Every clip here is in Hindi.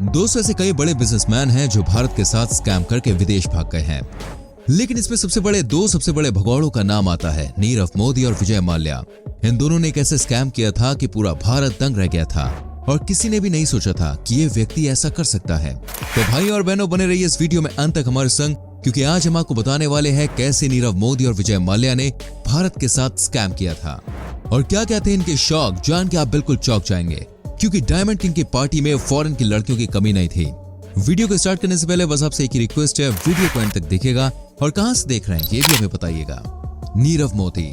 दोस्तों, ऐसे कई बड़े बिजनेसमैन हैं जो भारत के साथ स्कैम करके विदेश भाग गए हैं, लेकिन इसमें सबसे बड़े भगौड़ों का नाम आता है नीरव मोदी और विजय माल्या। इन दोनों ने एक ऐसे स्कैम किया था कि पूरा भारत दंग रह गया था और किसी ने भी नहीं सोचा था कि ये व्यक्ति ऐसा कर सकता है। तो भाई और बहनों, बने रहिए इस वीडियो में अंत तक हमारे संग, क्योंकि आज हम आपको बताने वाले हैं कैसे नीरव मोदी और विजय माल्या ने भारत के साथ स्कैम किया था और क्या क्या थे इनके शौक। जान के आप बिल्कुल चौंक जाएंगे, क्योंकि डायमंड किंग की पार्टी में फॉरेन की लड़कियों की कमी नहीं थी। वीडियो को स्टार्ट करने से पहले बस आपसे एक ही रिक्वेस्ट है, वीडियो को एंड तक देखिएगा और कहां से देख रहे हैं ये भी हमें बताइएगा। नीरव मोदी।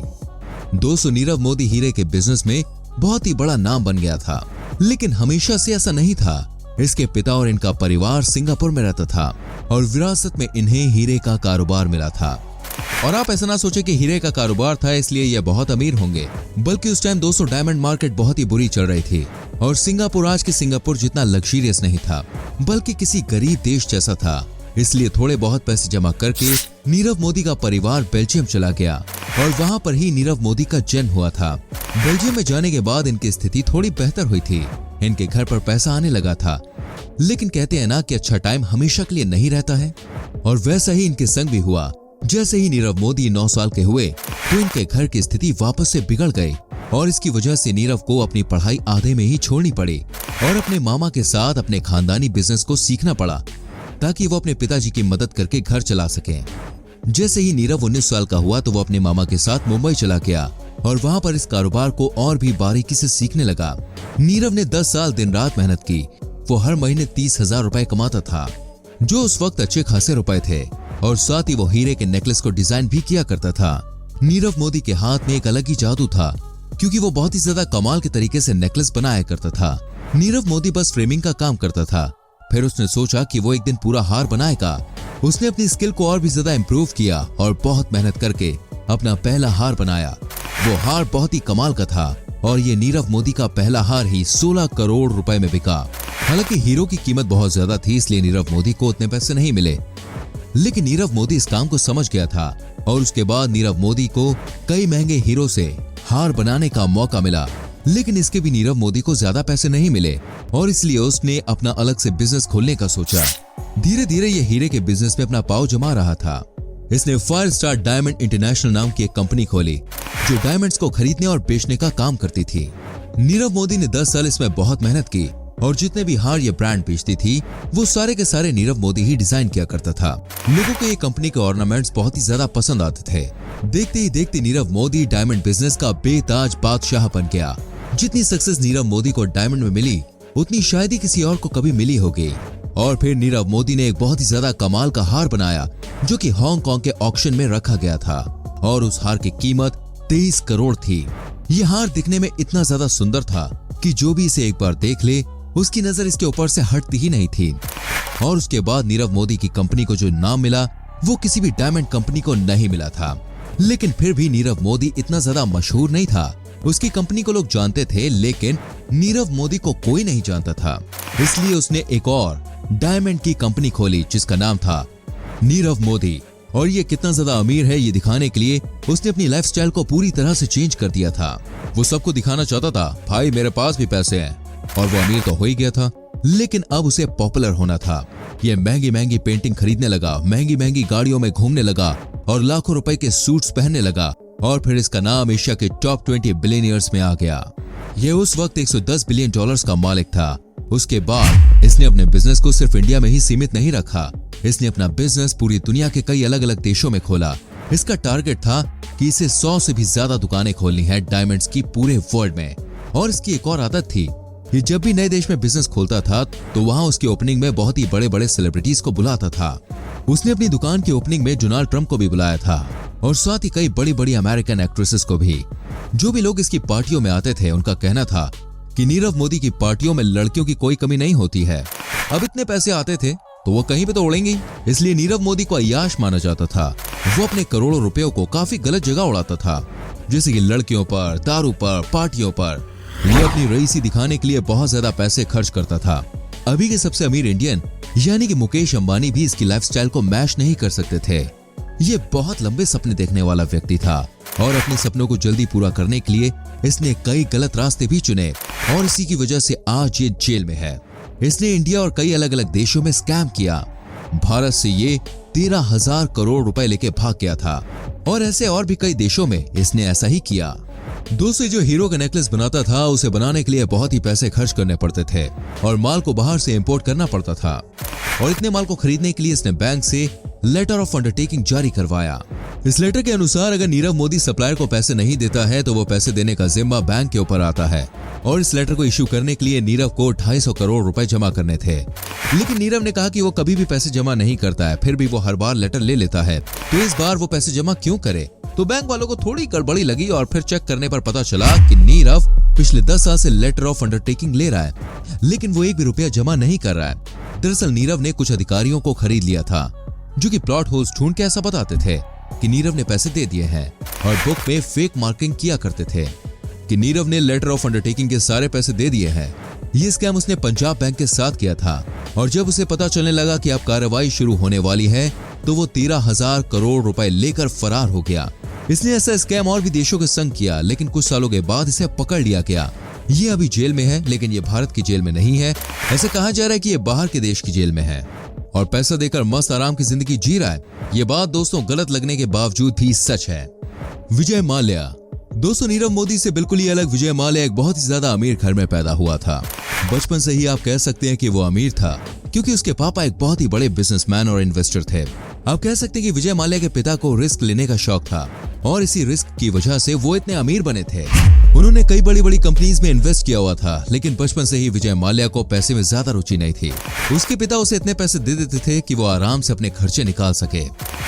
दोस्तों, नीरव मोदी हीरे के बिजनेस में बहुत ही बड़ा नाम बन गया था, लेकिन हमेशा से ऐसा नहीं था। इसके पिता और इनका परिवार सिंगापुर में रहता था और विरासत में इन्हें हीरे का कारोबार मिला था। और आप ऐसा ना सोचे कि हीरे का कारोबार था इसलिए ये बहुत अमीर होंगे, बल्कि उस टाइम दोस्तों डायमंड मार्केट बहुत ही बुरी चल रही थी और सिंगापुर आज के सिंगापुर जितना लग्जरियस नहीं था, बल्कि किसी गरीब देश जैसा था। इसलिए थोड़े बहुत पैसे जमा करके नीरव मोदी का परिवार बेल्जियम चला गया और वहां पर ही नीरव मोदी का जन्म हुआ था। बेल्जियम में जाने के बाद इनकी स्थिति थोड़ी बेहतर हुई थी, इनके घर पर पैसा आने लगा था। लेकिन कहते हैं ना कि अच्छा टाइम हमेशा के लिए नहीं रहता है, और वैसा ही इनके संग भी हुआ। जैसे ही नीरव मोदी 9 साल के हुए तो इनके घर की स्थिति वापस से बिगड़ गई और इसकी वजह से नीरव को अपनी पढ़ाई आधे में ही छोड़नी पड़ी और अपने मामा के साथ अपने खानदानी बिजनेस को सीखना पड़ा ताकि वो अपने पिताजी की मदद करके घर चला सके। जैसे ही नीरव 19 साल का हुआ तो वो अपने मामा के साथ मुंबई चला गया और वहां पर इस कारोबार को और भी बारीकी से सीखने लगा। नीरव ने 10 साल दिन रात मेहनत की। वो हर महीने 30,000 रुपए कमाता था, जो उस वक्त अच्छे खासे रुपए थे, और साथ ही वो हीरे के नेकलेस को डिजाइन भी किया करता था। नीरव मोदी के हाथ में एक अलग ही जादू था, क्योंकि वो बहुत ही ज्यादा कमाल के तरीके से नेकलेस बनाया करता था। नीरव मोदी बस फ्रेमिंग का काम करता था। फिर उसने सोचा कि वो एक दिन पूरा हार बनाएगा। उसने अपनी स्किल को और भी ज्यादा इम्प्रूव किया और बहुत मेहनत करके अपना पहला हार बनाया। वो हार बहुत ही कमाल का था और ये नीरव मोदी का पहला हार ही 16 करोड़ रुपए में बिका। हालांकि हीरो की कीमत बहुत ज्यादा थी, इसलिए नीरव मोदी को उतने पैसे नहीं मिले, लेकिन नीरव मोदी इस काम को समझ गया था और उसके बाद नीरव मोदी को कई महंगे हीरो से हार बनाने का मौका मिला। लेकिन इसके भी नीरव मोदी को ज्यादा पैसे नहीं मिले और इसलिए उसने अपना अलग से बिजनेस खोलने का सोचा। धीरे धीरे ये हीरे के बिजनेस में अपना पांव जमा रहा था। इसने फायर स्टार डायमंड इंटरनेशनल नाम की एक कंपनी खोली जो डायमंड्स को खरीदने और बेचने का काम करती थी। नीरव मोदी ने 10 साल इसमें बहुत मेहनत की और जितने भी हार ये ब्रांड बेचती थी वो सारे के सारे नीरव मोदी ही डिजाइन किया करता था। लोगों को ये कंपनी के ऑर्नामेंट्स बहुत ही ज्यादा पसंद आते थे। देखते ही देखते नीरव मोदी डायमंड बिजनेस का बेताज बादशाह बन गया। जितनी सक्सेस नीरव मोदी को डायमंड में मिली उतनी शायद ही किसी और को कभी मिली होगी। और फिर नीरव मोदी ने एक बहुत ही ज्यादा कमाल का हार बनाया जो कि हांगकांग के ऑक्शन में रखा गया था और उस हार की कीमत 23 करोड़ थी। ये हार दिखने में इतना ज्यादा सुंदर था कि जो भी इसे एक बार देख ले उसकी नजर इसके ऊपर से हटती ही नहीं थी। और उसके बाद नीरव मोदी की कंपनी को जो नाम मिला वो किसी भी डायमंड कंपनी को नहीं मिला था। लेकिन फिर भी नीरव मोदी इतना ज्यादा मशहूर नहीं था। उसकी कंपनी को लोग जानते थे, लेकिन नीरव मोदी को कोई नहीं जानता था। इसलिए उसने एक और डायमंड की कंपनी खोली जिसका नाम था नीरव मोदी। और ये कितना ज्यादा अमीर है ये दिखाने के लिए उसने अपनी लाइफस्टाइल को पूरी तरह से चेंज कर दिया था। वो सबको दिखाना चाहता था, भाई मेरे पास भी पैसे हैं, और वो अमीर तो हो ही गया था, लेकिन अब उसे पॉपुलर होना था। ये महंगी महंगी पेंटिंग खरीदने लगा, महंगी महंगी गाड़ियों में घूमने लगा और लाखों रुपए के सूट्स पहनने लगा। और फिर इसका नाम एशिया के टॉप 20 बिलियनियर्स में आ गया। ये उस वक्त 110 बिलियन डॉलर्स का मालिक था। उसके बाद इसने अपने बिजनेस को सिर्फ इंडिया में ही सीमित नहीं रखा। इसने अपना बिजनेस पूरी दुनिया के कई अलग अलग देशों में खोला। इसका टारगेट था कि इसे 100 से भी ज्यादा दुकानें खोलनी है डायमंड्स की पूरे वर्ल्ड में। और इसकी एक और आदत थी कि जब भी नए देश में बिजनेस खोलता था तो वहां उसकी ओपनिंग में बहुत ही बड़े बड़े सेलिब्रिटीज को बुलाता था। उसने अपनी दुकान की ओपनिंग में डोनाल्ड ट्रंप को भी बुलाया था और साथ ही कई बड़ी बड़ी अमेरिकन एक्ट्रेसेस को भी। जो भी लोग इसकी पार्टियों में आते थे उनका कहना था कि नीरव मोदी की पार्टियों में लड़कियों की कोई कमी नहीं होती है। अब इतने पैसे आते थे तो वो कहीं पे तो उड़ेंगे, इसलिए नीरव मोदी को अय्याश माना जाता था। वो अपने करोड़ों रुपयों को काफी गलत जगह उड़ाता था, जैसे कि लड़कियों पर, दारू पर, पार्टियों पर। ये अपनी रईसी दिखाने के लिए बहुत ज्यादा पैसे खर्च करता था। अभी के सबसे अमीर इंडियन यानी कि मुकेश अंबानी भी इसकी लाइफस्टाइल को मैच नहीं कर सकते थे। ये बहुत लंबे सपने देखने वाला व्यक्ति था और अपने सपनों को जल्दी पूरा करने के लिए इसने कई गलत रास्ते भी चुने और इसी की वजह से आज ये जेल में है। इसने इंडिया और कई अलग अलग देशों में स्कैम किया। भारत से ये 13,000 करोड़ रुपए लेके भाग गया था और ऐसे और भी कई देशों में इसने ऐसा ही किया। दोस्तों, जो हीरो का नेकलेस बनाता था उसे बनाने के लिए बहुत ही पैसे खर्च करने पड़ते थे और माल को बाहर से इंपोर्ट करना पड़ता था। और इतने माल को खरीदने के लिए इसने बैंक से लेटर ऑफ अंडरटेकिंग जारी करवाया। इस लेटर के अनुसार अगर नीरव मोदी सप्लायर को पैसे नहीं देता है तो वो पैसे देने का जिम्मा बैंक के ऊपर आता है। और इस लेटर को इश्यू करने के लिए नीरव को 250 करोड़ रुपए जमा करने थे। लेकिन नीरव ने कहा कि वो कभी भी पैसे जमा नहीं करता है, फिर भी वो हर बार लेटर ले लेता है, तो इस बार वो पैसे जमा क्यों करे। तो बैंक वालों को थोड़ी गड़बड़ी लगी और फिर चेक करने पर पता चला कि नीरव पिछले 10 साल से लेटर ऑफ अंडरटेकिंग ले रहा है, लेकिन वो एक भी रुपया जमा नहीं कर रहा है। दरअसल नीरव ने कुछ अधिकारियों को खरीद लिया था जो कि प्लॉट होल्स ढूंढ के ऐसा बताते थे कि नीरव ने पैसे दे दिए हैं और बुक में फेक मार्किंग किया करते थे कि नीरव ने लेटर ऑफ अंडरटेकिंग के सारे पैसे दे दिए हैं। ये स्कैम उसने पंजाब बैंक के साथ किया था और जब उसे पता चलने लगा कि अब कार्रवाई शुरू होने वाली है तो वो 13,000 करोड़ रुपए लेकर फरार हो गया। इसने ऐसा स्कैम और भी देशों के संग किया, लेकिन कुछ सालों के बाद इसे पकड़ लिया गया। ये अभी जेल में है, लेकिन ये भारत की जेल में नहीं है। ऐसे कहा जा रहा है कि ये बाहर के देश की जेल में है और पैसा देकर मस्त आराम की जिंदगी जी रहा है। ये बात दोस्तों गलत लगने के बावजूद भी सच है। विजय माल्या। दोस्तों, नीरव मोदी से बिल्कुल ही अलग विजय माल्या एक बहुत ही ज्यादा अमीर घर में पैदा हुआ था। बचपन से ही आप कह सकते हैं कि वो अमीर था क्योंकि उसके पापा एक बहुत ही बड़े बिजनेसमैन और इन्वेस्टर थे। आप कह सकते हैं कि विजय माल्या के पिता को रिस्क लेने का शौक था और इसी रिस्क की वजह से वो इतने अमीर बने थे। उन्होंने कई बड़ी बड़ी कंपनीज में इन्वेस्ट किया हुआ था, लेकिन बचपन से ही विजय माल्या को पैसे में ज्यादा रुचि नहीं थी। उसके पिता उसे इतने पैसे दे देते थे कि वो आराम से अपने खर्चे निकाल सके,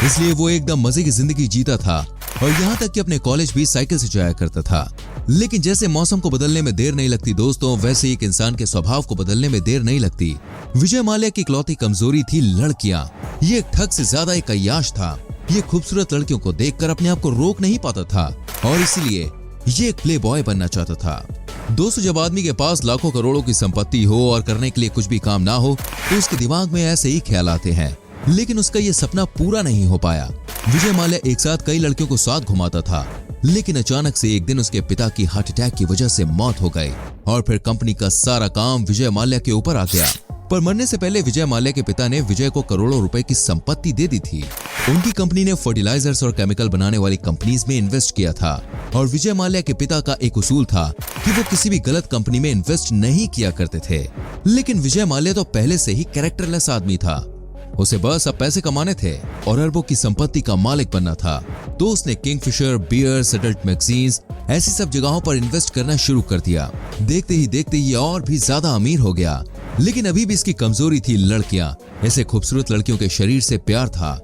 इसलिए वो एकदम मजे की जिंदगी जीता था और यहाँ तक कि अपने कॉलेज भी साइकिल से जाया करता था। लेकिन जैसे मौसम को बदलने में देर नहीं लगती दोस्तों, वैसे एक इंसान के स्वभाव को बदलने में देर नहीं लगती। विजय माल्या की इकलौती कमजोरी थी लड़कियां। ये एक ठग से ज्यादा एक अय्याश था। ये खूबसूरत लड़कियों को देखकर अपने आप को रोक नहीं पाता था और इसलिए ये एक प्ले बॉय बनना चाहता था। दोस्तों, जब आदमी के पास लाखों करोड़ों की संपत्ति हो और करने के लिए कुछ भी काम ना हो तो उसके दिमाग में ऐसे ही ख्याल आते हैं, लेकिन उसका ये सपना पूरा नहीं हो पाया। विजय माल्या एक साथ कई लड़कियों को साथ घुमाता था, लेकिन अचानक से एक दिन उसके पिता की हार्ट अटैक की वजह से मौत हो गई और फिर कंपनी का सारा काम विजय माल्या के ऊपर आ गया। पर मरने से पहले विजय माल्या के पिता ने विजय को करोड़ों रुपए की संपत्ति दे दी थी। उनकी कंपनी ने फर्टिलाइजर्स और केमिकल बनाने वाली कंपनीज में इन्वेस्ट किया था और विजय माल्या के पिता का एक उसूल था कि वो किसी भी गलत कंपनी में इन्वेस्ट नहीं किया करते थे। लेकिन विजय माल्या तो पहले से ही कैरेक्टरलेस आदमी था। उसे बस अब पैसे कमाने थे और अरबों की संपत्ति का मालिक बनना था। तो उसने किंगफिशर, बियर्स, एडल्ट मैगजीन्स ऐसी सब जगहों पर इन्वेस्ट करना शुरू कर दिया। देखते ही देखते ये और भी ज्यादा अमीर हो गया। लेकिन अभी भी इसकी कमजोरी थी लड़कियां। ऐसे खूबसूरत लड़कियों के शरीर से प्यार था।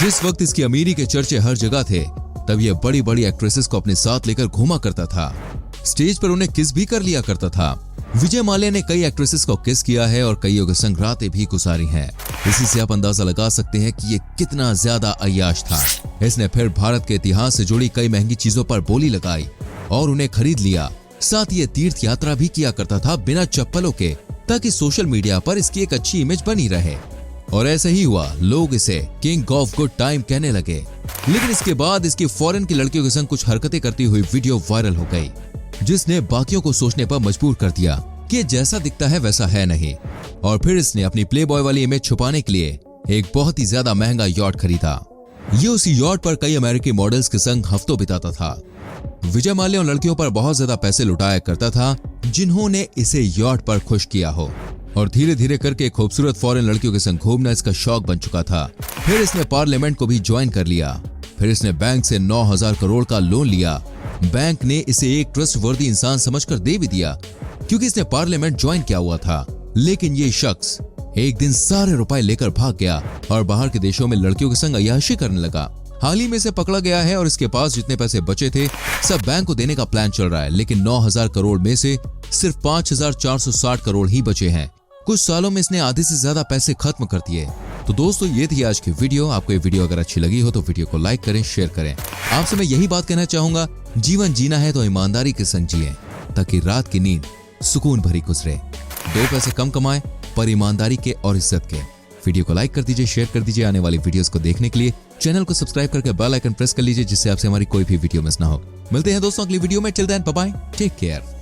जिस वक्त इसकी अमीरी के चर्चे हर जगह थे, तब ये बड़ी बड़ी एक्ट्रेसेस को अपने साथ लेकर घूमा करता था। स्टेज पर उन्हें किस भी कर लिया करता था। विजय माल्या ने कई एक्ट्रेसेस को किस किया है और कईयों के संग रातें भी गुजारी हैं। इसी से आप अंदाजा लगा सकते हैं कि ये कितना ज्यादा अय्याश था। इसने फिर भारत के इतिहास से जुड़ी कई महंगी चीजों पर बोली लगाई और उन्हें खरीद लिया। साथ ही ये तीर्थ यात्रा भी किया करता था बिना चप्पलों के, ताकि सोशल मीडिया पर इसकी एक अच्छी इमेज बनी रहे। और ऐसा ही हुआ, लोग इसे किंग ऑफ गुड टाइम कहने लगे। लेकिन इसके बाद इसकी फॉरेन की लड़कियों के संग कुछ हरकतें करती हुई वीडियो वायरल हो गई, जिसने बाकियों को सोचने पर मजबूर कर दिया कि जैसा दिखता है वैसा है नहीं। और फिर इसने अपनी प्ले बॉय वाली इमेज छुपाने के लिए एक बहुत ही ज्यादा महंगा यॉट खरीदा। ये उसी यॉट पर कई अमेरिकी मॉडल्स के संग हफ्तों बिताता था। विजय माल्या उन लड़कियों पर बहुत ज्यादा पैसे लुटाया करता था जिन्होंने इसे यॉट पर खुश किया हो, और धीरे धीरे करके खूबसूरत फॉरेन लड़कियों के संग घूमना इसका शौक बन चुका था। फिर इसने पार्लियामेंट को भी ज्वाइन कर लिया। फिर इसने बैंक से 9,000 करोड़ का लोन लिया। बैंक ने इसे एक ट्रस्टवर्दी इंसान समझकर दे भी दिया क्योंकि इसने पार्लियामेंट ज्वाइन किया हुआ था। लेकिन ये शख्स एक दिन सारे रुपए लेकर भाग गया और बाहर के देशों में लड़कियों के संग अय्याशी करने लगा। हाल ही में इसे पकड़ा गया है और इसके पास जितने पैसे बचे थे सब बैंक को देने का प्लान चल रहा है। लेकिन 9,000 करोड़ में से सिर्फ 5,460 करोड़ ही बचे हैं। कुछ सालों में इसने आधे से ज्यादा पैसे खत्म कर दिए। तो दोस्तों, ये थी आज की वीडियो। आपको ये वीडियो अगर अच्छी लगी हो तो वीडियो को लाइक करें, शेयर करें। आपसे मैं यही बात कहना चाहूंगा, जीवन जीना है तो ईमानदारी के संग जिए, ताकि रात की नींद सुकून भरी गुजरे। 2 पैसे कम कमाएं पर ईमानदारी के और इज्जत के। वीडियो को लाइक कर दीजिए, शेयर कर दीजिए। आने वाली वीडियोस को देखने के लिए चैनल को सब्सक्राइब करके बेल आइकन प्रेस कर लीजिए, जिससे आपसे हमारी कोई भी वीडियो मिस ना हो। मिलते हैं दोस्तों अगली वीडियो में। Till then bye bye, take care.